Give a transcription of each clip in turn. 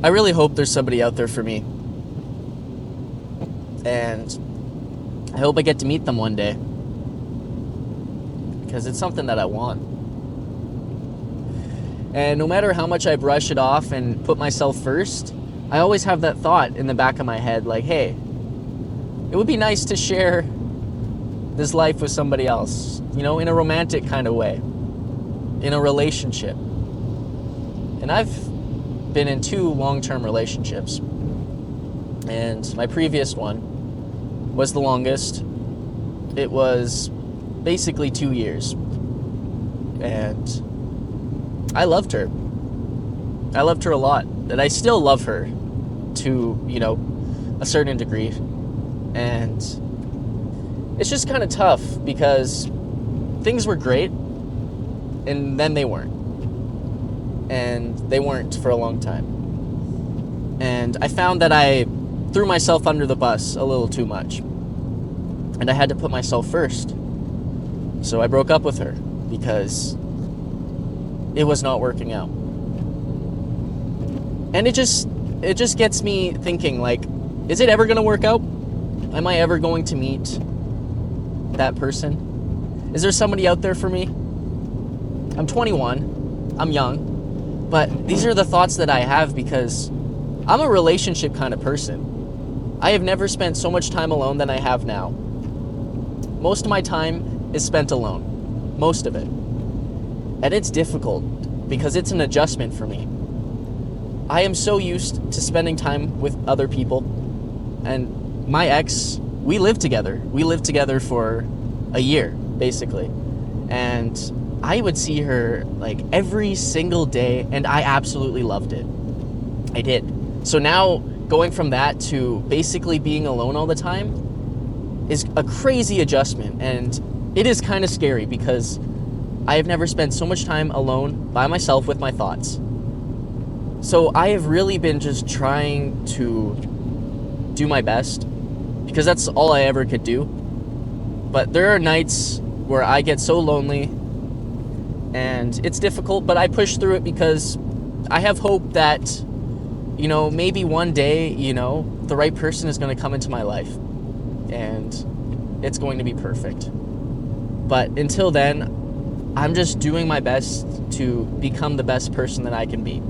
I really hope there's somebody out there for me. And I hope I get to meet them one day. Because it's something that I want. And no matter how much I brush it off and put myself first, I always have that thought in the back of my head, like, hey, it would be nice to share this life with somebody else, you know, in a romantic kind of way, in a relationship. And I've been in 2 long-term relationships. And my previous one was the longest. It was basically 2 years. And I loved her. I loved her a lot. And I still love her to, you know, a certain degree. And it's just kind of tough because things were great and then they weren't. And they weren't for a long time. And I found that I threw myself under the bus a little too much. And I had to put myself first. So I broke up with her because it was not working out. And it just gets me thinking, like, is it ever going to work out? Am I ever going to meet that person? Is there somebody out there for me? I'm 21. I'm young. But these are the thoughts that I have because I'm a relationship kind of person. I have never spent so much time alone than I have now. Most of my time is spent alone. Most of it. And it's difficult because it's an adjustment for me. I am so used to spending time with other people. And my ex, we lived together. We lived together for a year, basically. And I would see her like every single day, and I absolutely loved it. I did. So now going from that to basically being alone all the time is a crazy adjustment, and it is kind of scary because I have never spent so much time alone by myself with my thoughts. So I have really been just trying to do my best because that's all I ever could do. But there are nights where I get so lonely and it's difficult, but I push through it because I have hope that, you know, maybe one day, you know, the right person is going to come into my life and it's going to be perfect. But until then, I'm just doing my best to become the best person that I can be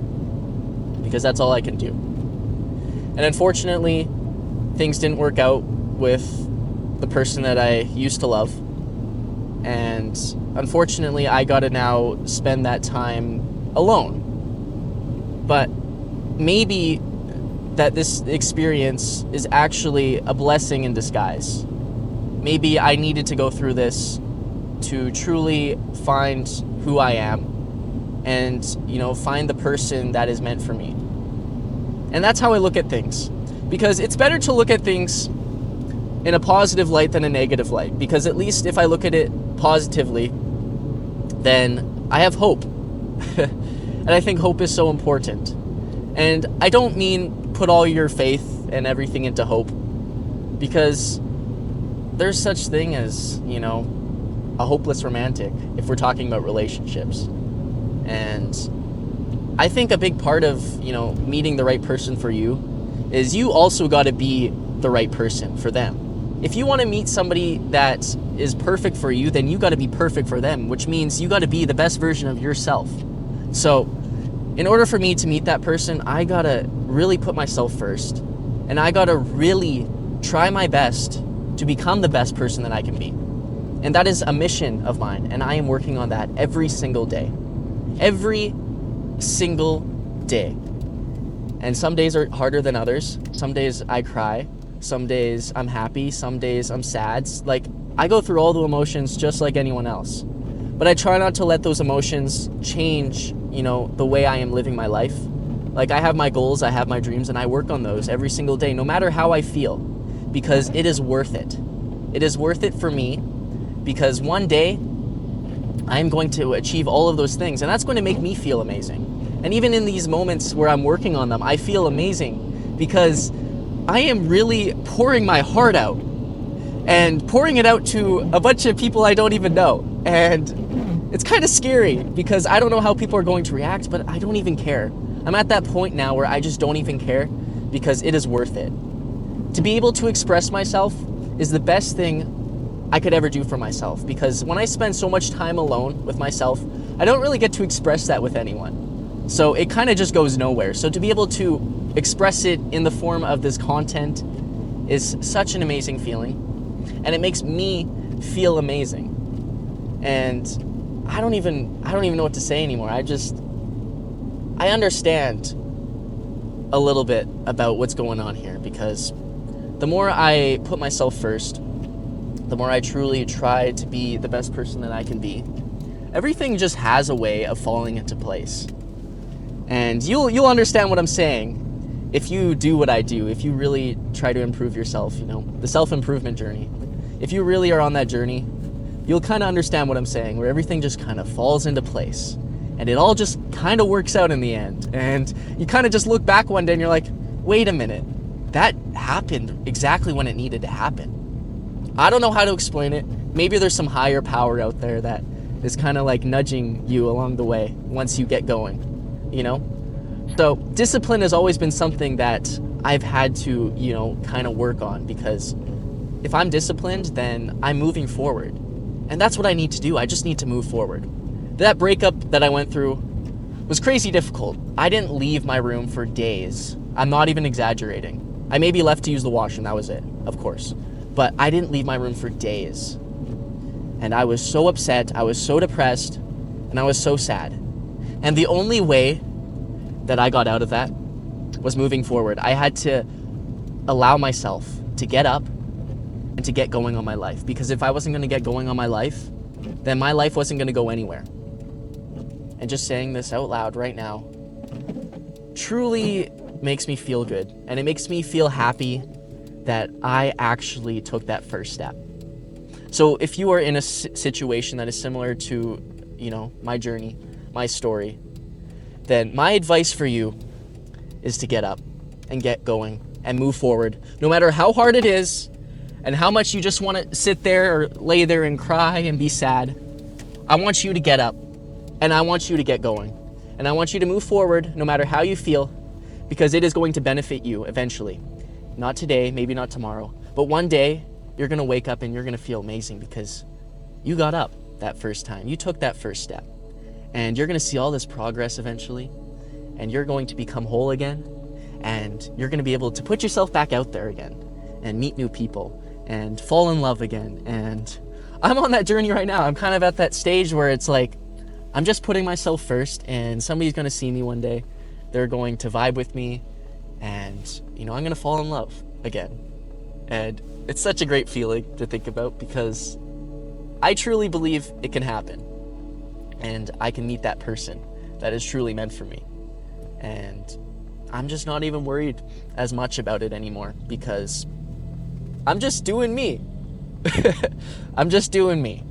because that's all I can do. And unfortunately, things didn't work out with the person that I used to love. And unfortunately, I got to now spend that time alone. But maybe that this experience is actually a blessing in disguise. Maybe I needed to go through this to truly find who I am and, you know, find the person that is meant for me. And that's how I look at things. Because it's better to look at things in a positive light than a negative light. Because at least if I look at it positively, then I have hope. And I think hope is so important. And I don't mean put all your faith and everything into hope. Because there's such thing as, you know, a hopeless romantic if we're talking about relationships. And I think a big part of, you know, meeting the right person for you is you also got to be the right person for them. If you want to meet somebody that is perfect for you, then you got to be perfect for them, which means you got to be the best version of yourself. So in order for me to meet that person, I got to really put myself first. And I got to really try my best to become the best person that I can be. And that is a mission of mine, and I am working on that every single day. Every single day. And some days are harder than others. Some days I cry. Some days I'm happy. Some days I'm sad. Like, I go through all the emotions just like anyone else. But I try not to let those emotions change, you know, the way I am living my life. Like, I have my goals, I have my dreams, and I work on those every single day, no matter how I feel. Because it is worth it. It is worth it for me. Because one day, I'm going to achieve all of those things, and that's going to make me feel amazing. And even in these moments where I'm working on them, I feel amazing because I am really pouring my heart out and pouring it out to a bunch of people I don't even know. And it's kind of scary because I don't know how people are going to react, but I don't even care. I'm at that point now where I just don't even care because it is worth it. To be able to express myself is the best thing I could ever do for myself, because when I spend so much time alone with myself, I don't really get to express that with anyone. So it kind of just goes nowhere. So to be able to express it in the form of this content is such an amazing feeling, and it makes me feel amazing. And I don't even know what to say anymore. I understand a little bit about what's going on here, because the more I put myself first, the more I truly try to be the best person that I can be, everything just has a way of falling into place. And you'll understand what I'm saying if you do what I do, if you really try to improve yourself, the self-improvement journey. If you really are on that journey, you'll kind of understand what I'm saying, where everything just kind of falls into place. And it all just kind of works out in the end. And you kind of just look back one day and you're like, wait a minute, that happened exactly when it needed to happen. I don't know how to explain it. Maybe there's some higher power out there that is kind of like nudging you along the way once you get going, So discipline has always been something that I've had to, kind of work on, because if I'm disciplined, then I'm moving forward. And that's what I need to do. I just need to move forward. That breakup that I went through was crazy difficult. I didn't leave my room for days. I'm not even exaggerating. I maybe left to use the washroom, that was it, of course. But I didn't leave my room for days. And I was so upset, I was so depressed, and I was so sad. And the only way that I got out of that was moving forward. I had to allow myself to get up and to get going on my life. Because if I wasn't going to get going on my life, then my life wasn't going to go anywhere. And just saying this out loud right now truly makes me feel good. And it makes me feel happy that I actually took that first step. So if you are in a situation that is similar to, my journey, my story, then my advice for you is to get up and get going and move forward. No matter how hard it is and how much you just want to sit there or lay there and cry and be sad, I want you to get up and I want you to get going. And I want you to move forward no matter how you feel, because it is going to benefit you eventually. Not today, maybe not tomorrow, but one day you're going to wake up and you're going to feel amazing because you got up that first time. You took that first step, and you're going to see all this progress eventually, and you're going to become whole again, and you're going to be able to put yourself back out there again and meet new people and fall in love again. And I'm on that journey right now. I'm kind of at that stage where it's like, I'm just putting myself first, and somebody's going to see me one day. They're going to vibe with me, and I'm going to fall in love again. And it's such a great feeling to think about, because I truly believe it can happen, and I can meet that person that is truly meant for me. And I'm just not even worried as much about it anymore, because I'm just doing me. I'm just doing me.